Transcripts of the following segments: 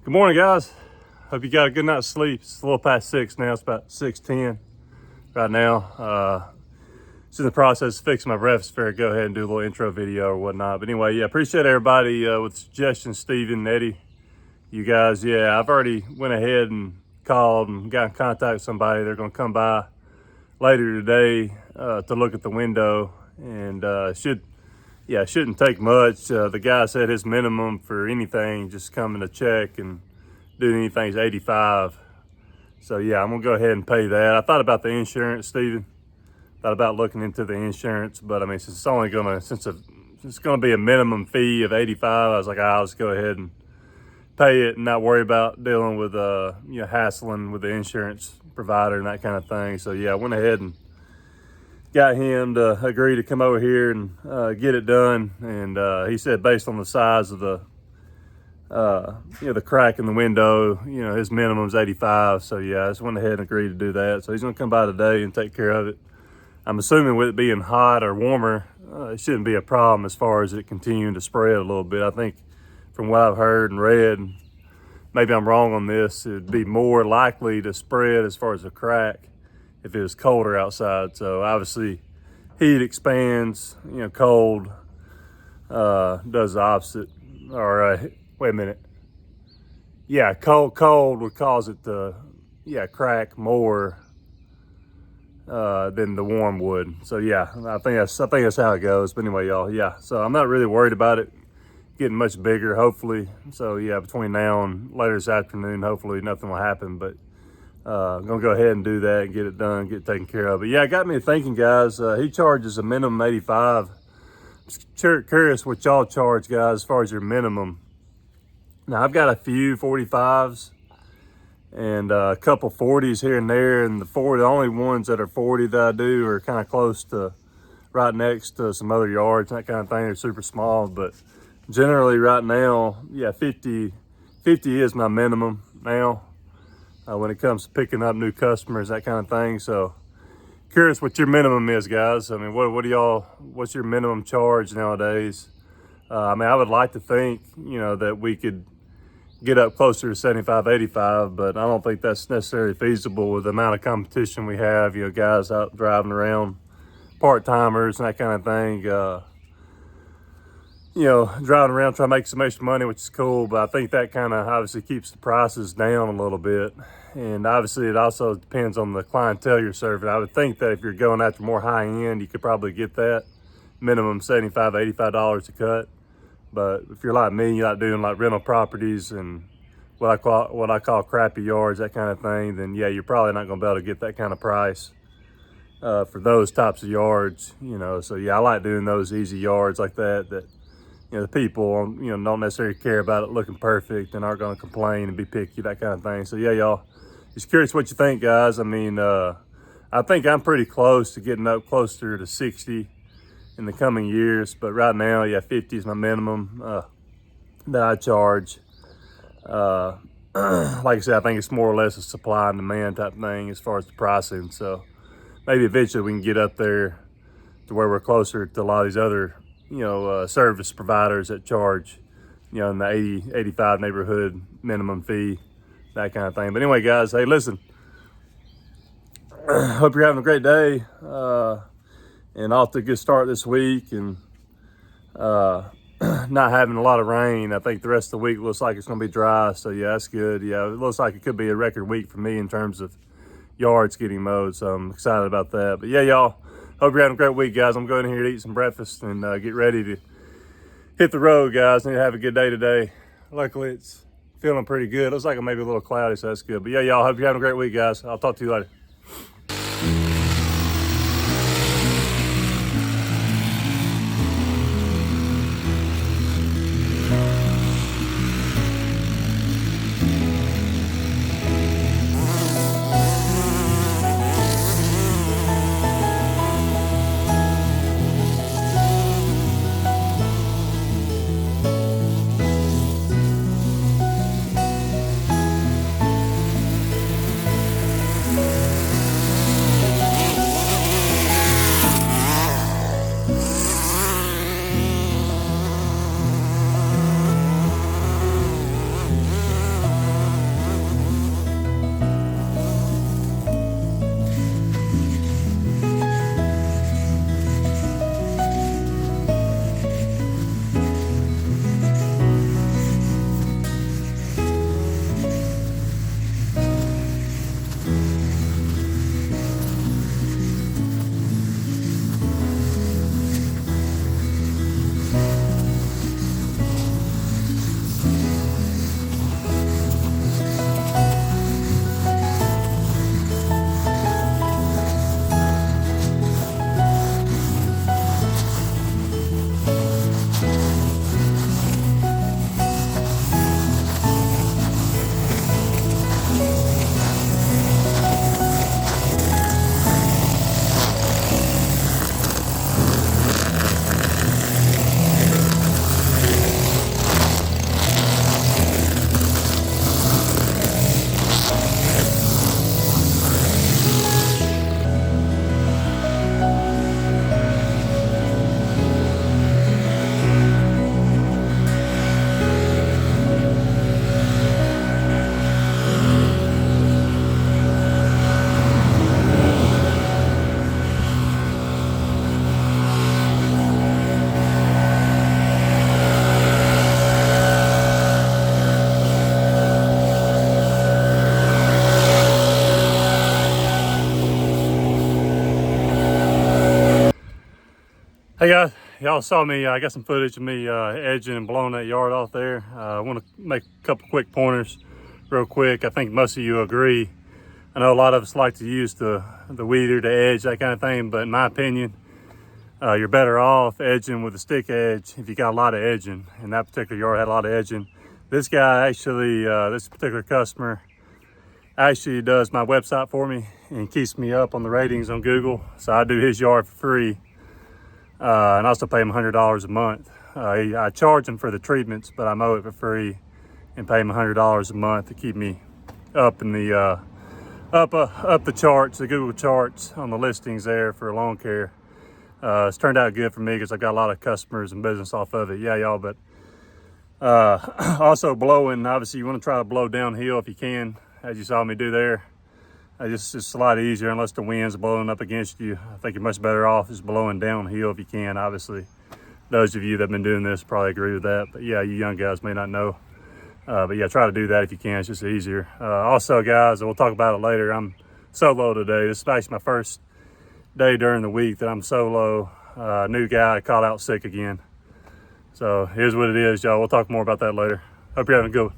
Good morning, guys. Hope you got a good night's sleep. It's a little past 6 now. It's about 6:10 right now. Just in the process of fixing my breakfast. Fair, go ahead and do a little intro video or whatnot. But anyway, yeah, appreciate everybody with suggestions, Steven, Eddie, you guys. Yeah, I've already went ahead and called and got in contact with somebody. They're going to come by later today to look at the window, and it shouldn't take much. The guy said his minimum for anything, just coming to check and doing anything, is $85. So yeah, I'm gonna go ahead and pay that. I thought about the insurance, Steven. Thought about looking into the insurance, but I mean, since it's gonna be a minimum fee of $85, I was like, I'll just go ahead and pay it and not worry about dealing with hassling with the insurance provider and that kind of thing. So yeah, I went ahead and got him to agree to come over here and get it done. And he said based on the size of the crack in the window, his minimum is $85. So yeah, I just went ahead and agreed to do that. So he's gonna come by today and take care of it. I'm assuming with it being hot or warmer, it shouldn't be a problem as far as it continuing to spread a little bit. I think from what I've heard and read, maybe I'm wrong on this, it'd be more likely to spread as far as a crack if it was colder outside. So obviously heat expands, cold does the opposite. Or wait a minute. Yeah, cold would cause it to crack more than the warm would. So yeah, I think that's how it goes. But anyway, y'all, yeah. So I'm not really worried about it getting much bigger, hopefully. So yeah, between now and later this afternoon, hopefully nothing will happen. But I'm gonna go ahead and do that and get it done, get it taken care of. But yeah, it got me thinking, guys. He charges a minimum $85. Just curious what y'all charge, guys, as far as your minimum. Now I've got a few 45s and a couple 40s here and there, and the only ones that are 40 that I do are kind of close to, right next to some other yards, that kind of thing. They're super small, but generally right now, yeah, 50 is my minimum now. When it comes to picking up new customers, that kind of thing. So curious what your minimum is, guys. I mean, what's your minimum charge nowadays? I mean, I would like to think, that we could get up closer to 75, 85, but I don't think that's necessarily feasible with the amount of competition we have, guys out driving around, part-timers and that kind of thing. Driving around trying to make some extra money, which is cool, but I think that kind of obviously keeps the prices down a little bit. And obviously it also depends on the clientele you're serving. I would think that if you're going after more high end, you could probably get that minimum $75, $85 a cut. But if you're like me, you're not doing like rental properties and what I call crappy yards, that kind of thing, then yeah, you're probably not gonna be able to get that kind of price for those types of yards, So yeah, I like doing those easy yards like that the people, don't necessarily care about it looking perfect and aren't going to complain and be picky, that kind of thing. So yeah, y'all, just curious what you think, guys. I mean, I think I'm pretty close to getting up closer to 60 in the coming years, but right now, yeah, 50 is my minimum that I charge. Like I said, I think it's more or less a supply and demand type thing as far as the pricing. So maybe eventually we can get up there to where we're closer to a lot of these other service providers that charge, in the 80, 85 neighborhood minimum fee, that kind of thing. But anyway, guys, hey, listen, hope you're having a great day and off to a good start this week, and not having a lot of rain. I think the rest of the week looks like it's going to be dry. So yeah, that's good. Yeah, it looks like it could be a record week for me in terms of yards getting mowed. So I'm excited about that. But yeah, y'all, hope you're having a great week, guys. I'm going here to eat some breakfast and get ready to hit the road, guys. Need to have a good day today. Luckily, it's feeling pretty good. Looks like it may be a little cloudy, so that's good. But yeah, y'all, hope you're having a great week, guys. I'll talk to you later. Hey guys, y'all saw me, I got some footage of me edging and blowing that yard off there. I want to make a couple quick pointers real quick. I think most of you agree. I know a lot of us like to use the weeder to edge, that kind of thing, but in my opinion, you're better off edging with a stick edge if you got a lot of edging, and that particular yard had a lot of edging. This guy actually, this particular customer, actually does my website for me and keeps me up on the ratings on Google, so I do his yard for free. And also pay him $100 a month. I charge him for the treatments, but I mow it for free and pay him $100 a month to keep me up in the up the charts, the Google charts on the listings there for lawn care. It's turned out good for me because I've got a lot of customers and business off of it. Yeah, y'all. But also blowing. Obviously, you want to try to blow downhill if you can, as you saw me do there. It's a lot easier unless the wind's blowing up against you. I think you're much better off just blowing downhill if you can. Obviously, those of you that have been doing this probably agree with that. But yeah, you young guys may not know. But yeah, try to do that if you can. It's just easier. Also, guys, and we'll talk about it later, I'm solo today. This is actually my first day during the week that I'm solo. New guy caught out sick again. So here's what it is, y'all. We'll talk more about that later. Hope you're having a good one.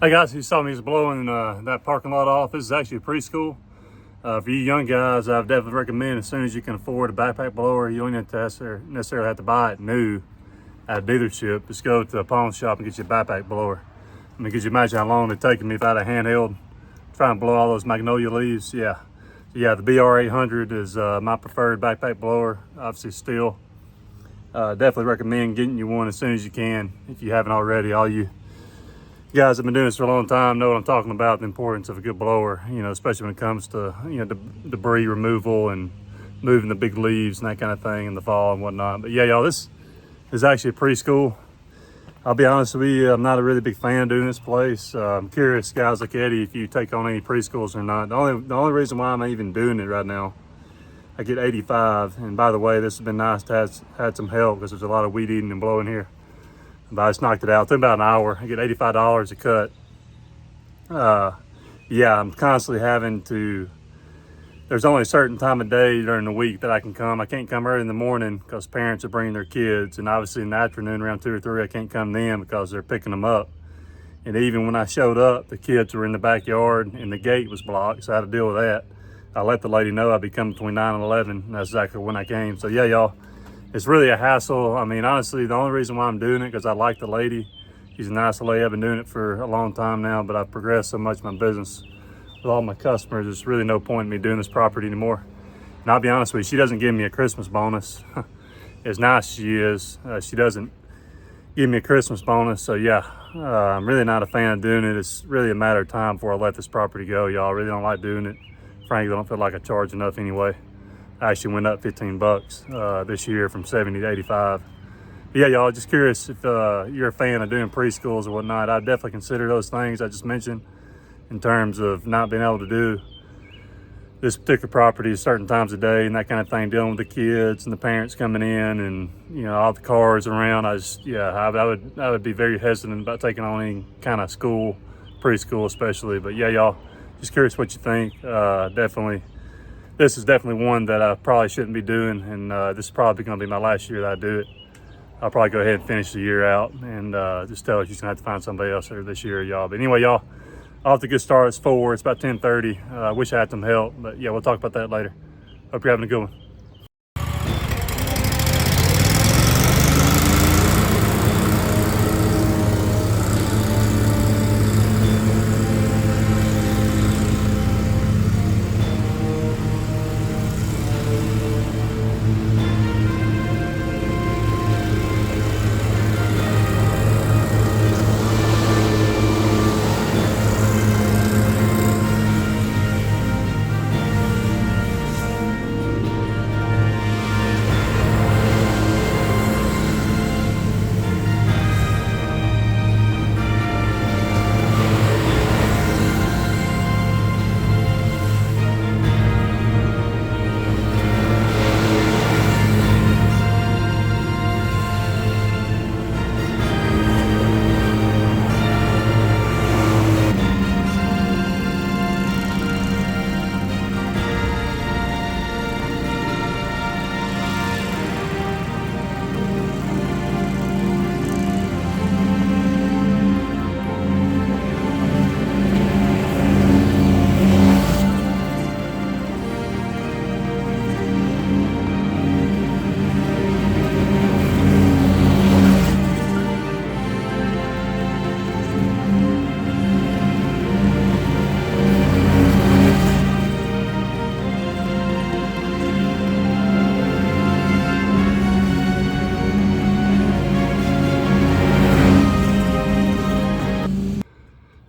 Hey guys, you saw me just blowing that parking lot off. This is actually a preschool. For you young guys, I would definitely recommend as soon as you can afford a backpack blower, you don't necessarily have to buy it new at a dealership. Just go to a pawn shop and get you a backpack blower. I mean, could you imagine how long it'd taken me if I had a handheld trying to blow all those magnolia leaves? Yeah. Yeah, the BR800 is my preferred backpack blower, obviously still. Definitely recommend getting you one as soon as you can if you haven't already. All you guys have been doing this for a long time know what I'm talking about, the importance of a good blower, you know, especially when it comes to, you know, debris removal and moving the big leaves and that kind of thing in the fall and whatnot. But yeah, y'all, this is actually a preschool. I'll be honest with you, I'm not a really big fan of doing this place. I'm curious, guys like Eddie, if you take on any preschools or not. The only reason why I'm even doing it right now, I get 85. And by the way, this has been nice to have had some help because there's a lot of weed eating and blowing here. But I just knocked it out. It's about an hour. I get $85 a cut. Yeah, I'm constantly having to, there's only a certain time of day during the week that I can come. I can't come early in the morning because parents are bringing their kids. And obviously in the afternoon around 2 or 3, I can't come then because they're picking them up. And even when I showed up, the kids were in the backyard and the gate was blocked. So I had to deal with that. I let the lady know I'd be coming between 9 and 11. And that's exactly when I came. So yeah, y'all. It's really a hassle. I mean, honestly, the only reason why I'm doing it because I like the lady. She's a nice lady. I've been doing it for a long time now, but I've progressed so much in my business with all my customers. There's really no point in me doing this property anymore. And I'll be honest with you, she doesn't give me a Christmas bonus. As nice as she is, she doesn't give me a Christmas bonus. So yeah, I'm really not a fan of doing it. It's really a matter of time before I let this property go, y'all. I really don't like doing it. Frankly, I don't feel like I charge enough anyway. I actually went up 15 bucks this year from 70 to 85. But yeah, y'all, just curious if you're a fan of doing preschools or whatnot. I'd definitely consider those things I just mentioned in terms of not being able to do this particular property at certain times of day and that kind of thing, dealing with the kids and the parents coming in and, you know, all the cars around. I would be very hesitant about taking on any kind of school, preschool especially. But yeah, y'all, just curious what you think. This is definitely one that I probably shouldn't be doing, and this is probably going to be my last year that I do it. I'll probably go ahead and finish the year out and just tell her she's going to have to find somebody else there this year, y'all. But anyway, y'all, I'll have to get started. It's 4. It's about 10:30. I wish I had some help, but yeah, we'll talk about that later. Hope you're having a good one.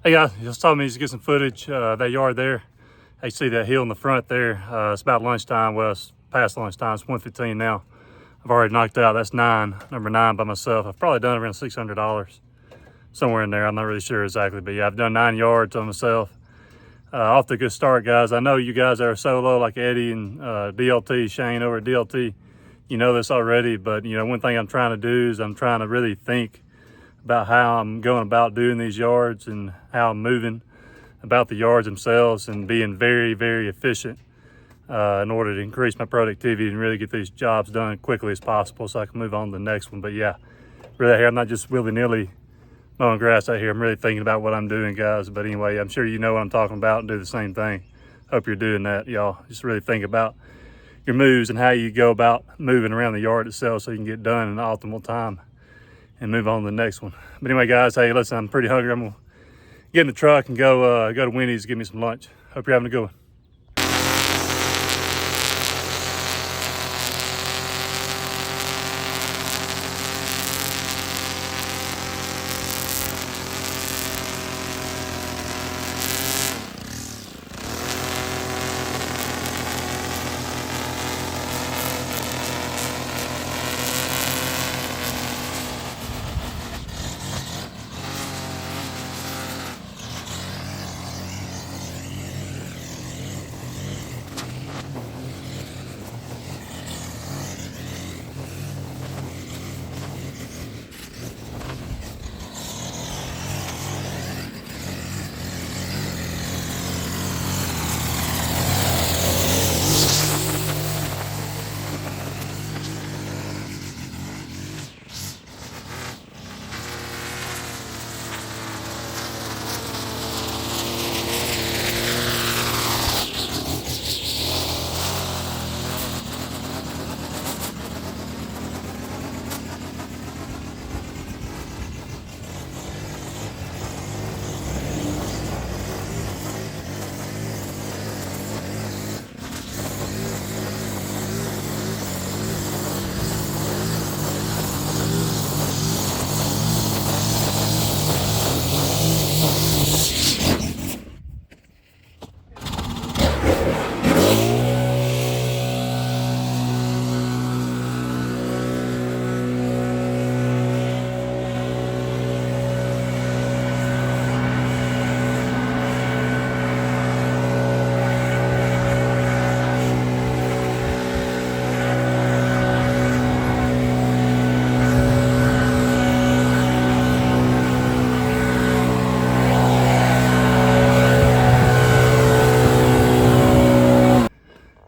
Hey guys, you just told me to get some footage that yard there. Hey, see that hill in the front there? It's about lunchtime. Well, it's past lunchtime. It's 1:15 now. I've already knocked out. That's number 9 by myself. I've probably done around $600 somewhere in there. I'm not really sure exactly, but yeah, I've done 9 yards on myself. Off to a good start, guys. I know you guys that are solo like Eddie and DLT, Shane over at DLT. You know this already, but you know, one thing I'm trying to do is I'm trying to really think about how I'm going about doing these yards and how I'm moving about the yards themselves and being very, very efficient in order to increase my productivity and really get these jobs done quickly as possible so I can move on to the next one. But yeah, really here, I'm not just willy-nilly mowing grass out here. I'm really thinking about what I'm doing, guys. But anyway, I'm sure you know what I'm talking about and do the same thing. Hope you're doing that, y'all. Just really think about your moves and how you go about moving around the yard itself so you can get done in the optimal time and move on to the next one. But anyway, guys, hey, listen, I'm pretty hungry. I'm gonna get in the truck and go to Winnie's to get me some lunch. Hope you're having a good one.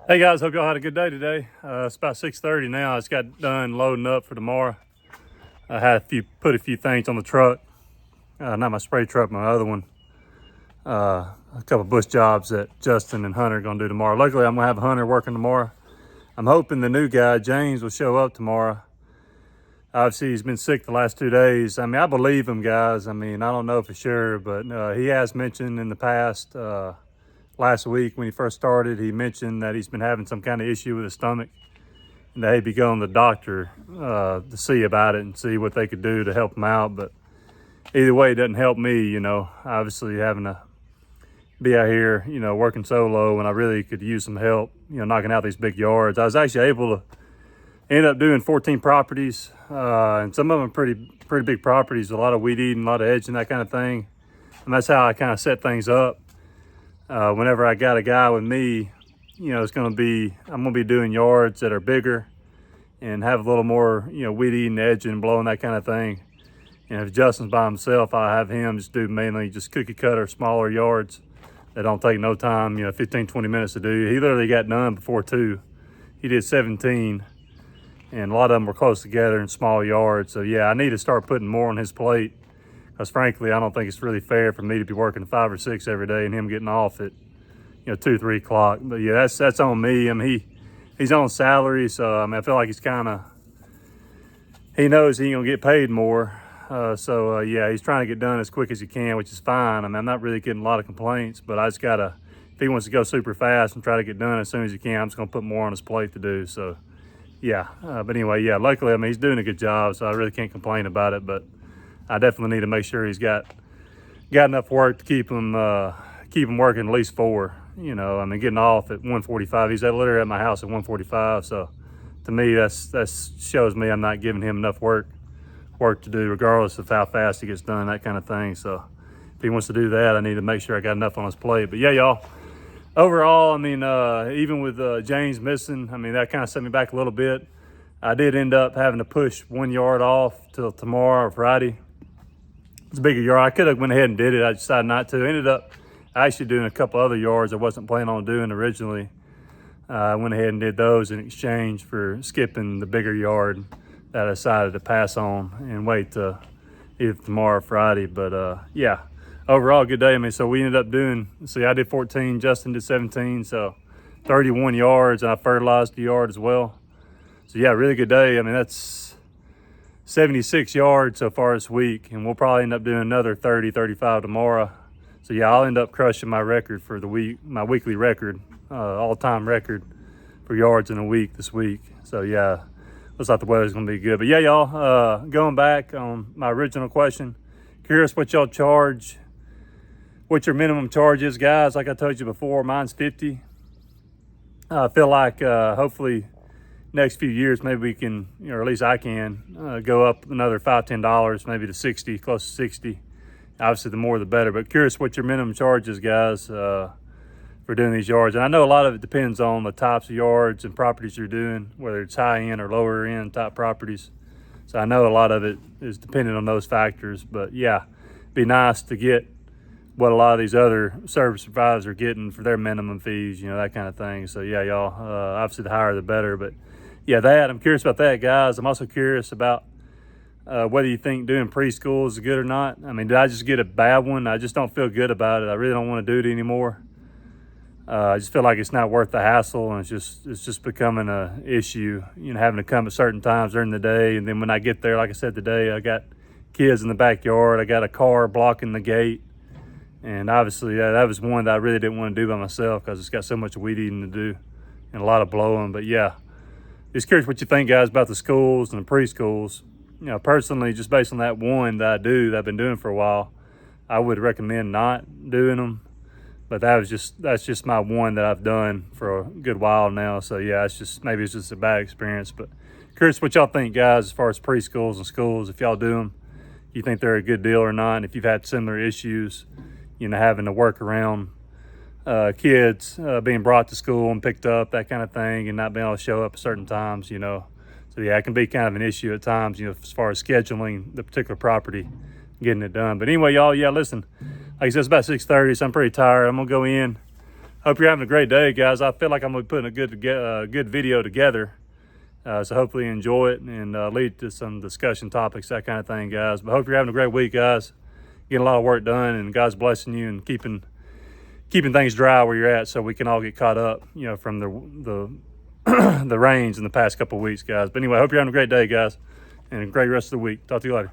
Hey guys, hope y'all had a good day today. It's about 6:30 now. I just got done loading up for tomorrow. I had put a few things on the truck. Not my spray truck, my other one. A couple bush jobs that Justin and Hunter are gonna do tomorrow. Luckily, I'm gonna have Hunter working tomorrow. I'm hoping the new guy, James, will show up tomorrow. Obviously, he's been sick the last 2 days. I mean, I believe him, guys. I mean, I don't know for sure, but he has mentioned in the past, last week when he first started, he mentioned that he's been having some kind of issue with his stomach and that he'd be going to the doctor to see about it and see what they could do to help him out. But either way, it doesn't help me, you know, obviously having to be out here, you know, working solo when I really could use some help, you know, knocking out these big yards. I was actually able to end up doing 14 properties and some of them are pretty big properties, a lot of weed eating, a lot of edging, that kind of thing. And that's how I kind of set things up. Whenever I got a guy with me, you know, I'm gonna be doing yards that are bigger and have a little more, you know, weed eating, edging, blowing, that kind of thing. And if Justin's by himself, I have him just do mainly just cookie cutter, smaller yards that don't take no time, you know, 15, 20 minutes to do. He literally got done before 2. He did 17 and a lot of them were close together in small yards. So yeah, I need to start putting more on his plate. Because frankly, I don't think it's really fair for me to be working 5 or 6 every day and him getting off at, you know, 2, 3 o'clock. But yeah, that's on me. I mean, he's on salary, so I mean, I feel like he knows he ain't gonna get paid more. Yeah, he's trying to get done as quick as he can, which is fine. I mean, I'm not really getting a lot of complaints, but I just gotta, if he wants to go super fast and try to get done as soon as he can, I'm just gonna put more on his plate to do. So yeah, but anyway, yeah, luckily, I mean, he's doing a good job, so I really can't complain about it. But I definitely need to make sure he's got got enough work to keep him working at least 4. You know, I mean, getting off at 1:45. He's literally at my house at 1:45. So to me, that shows me I'm not giving him enough work to do, regardless of how fast he gets done, that kind of thing. So if he wants to do that, I need to make sure I got enough on his plate. But yeah, y'all, overall, I mean, even with James missing, I mean, that kind of set me back a little bit. I did end up having to push 1 yard off till tomorrow or Friday. It's a bigger yard. I could have went ahead and did it. I decided not to. Ended up actually doing a couple other yards I wasn't planning on doing originally. I went ahead and did those in exchange for skipping the bigger yard that I decided to pass on and wait to either tomorrow or Friday. But yeah, overall, good day. I mean, so we ended up doing, see, I did 14, Justin did 17, so 31 yards, and I fertilized the yard as well. So yeah, really good day. I mean, that's 76 yards so far this week, and we'll probably end up doing another 30, 35 tomorrow. So yeah, I'll end up crushing my record for the week, my weekly record, all-time record for yards in a week this week. So yeah, looks like the weather's gonna be good. But yeah, y'all, going back on my original question, curious what y'all charge, what your minimum charge is, guys. Like I told you before, mine's 50. I feel like hopefully next few years maybe we can, or at least I can, go up another $5, $10, maybe to 60, close to 60. Obviously, the more the better. But curious what your minimum charge is, guys, for doing these yards. And I know a lot of it depends on the types of yards and properties you're doing, whether it's high end or lower end type properties. So I know a lot of it is dependent on those factors. But yeah, it'd be nice to get what a lot of these other service providers are getting for their minimum fees, you know, that kind of thing. So yeah, y'all, obviously the higher the better. But yeah, I'm curious about that, guys. I'm also curious about whether you think doing preschool is good or not. I mean, did I just get a bad one? I just don't feel good about it. I really don't want to do it anymore. I just feel like it's not worth the hassle, and it's just becoming a issue, you know, having to come at certain times during the day. And then when I get there, like I said today, I got kids in the backyard. I got a car blocking the gate. And obviously that was one that I really didn't want to do by myself because it's got so much weed eating to do and a lot of blowing. But yeah, just curious what you think, guys, about the schools and the preschools. You know, personally, just based on that one that I've been doing for a while, I would recommend not doing them. But that's just my one that I've done for a good while now. So yeah, maybe it's just a bad experience. But curious what y'all think, guys, as far as preschools and schools, if y'all do them, if you think they're a good deal or not, and if you've had similar issues, you know, having to work around kids being brought to school and picked up, that kind of thing, and not being able to show up at certain times, you know. So yeah, it can be kind of an issue at times, you know, as far as scheduling the particular property, getting it done. But anyway, y'all, yeah, listen, like I said, it's about 6:30, so I'm pretty tired. I'm gonna go in. Hope you're having a great day, guys. I feel like I'm gonna be putting a good video together. So hopefully you enjoy it and lead to some discussion topics, that kind of thing, guys. But hope you're having a great week, guys. Getting a lot of work done, and God's blessing you and keeping things dry where you're at, so we can all get caught up, you know, from the the rains in the past couple of weeks, guys. But anyway, I hope you're having a great day, guys, and a great rest of the week. Talk to you later.